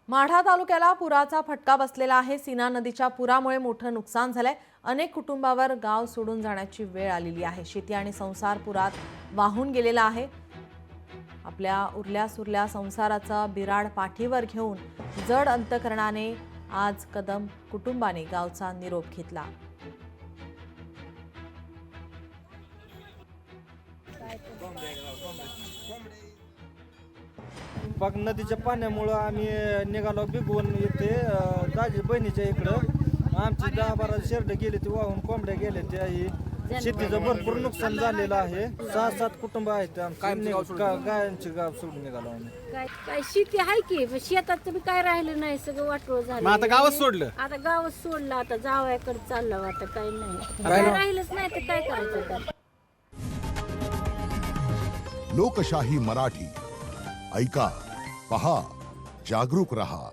माढा तालुक्याला पुराचा फटका बसलेला आहे। सीना नदीच्या पुरामुळे मोठं नुकसान झालंय। अनेक कुटुंबावर गाव सोडून जाण्याची वेळ आलेली आहे। शेती आणि संसार पुरात वाहून गेलेला आहे। आपल्या उरल्या सुरल्या संसाराचा बिराड पाठीवर घेऊन जड अंतकरणाने आज कदम कुटुंबाने गावचा निरोप घेतला। बाग नदीच्या पाण्यामुळे आम्ही निघालो बिगवून येथे दाजी बहिणीच्या इकडं। आमची 10-12 शेरडे गेले ते वाहून, कोंबड्या गेले ते, शेतीचं भरपूर नुकसान झालेलं आहे। 6-7 कुटुंब आहेत गायांची गाव सोडून निघालो आम्ही। काय शेती आहे की शेतात तुम्ही काय राहिलं नाही, सगळं वाटवं झालं। आता गावच सोडलं, आता गावच सोडलं, आता जावयाकडे चाललं, आता काही नाही, काय राहिलंच नाही तर काय करायचं। लोकशाही मराठी ऐका, पहा, जागरूक रहा।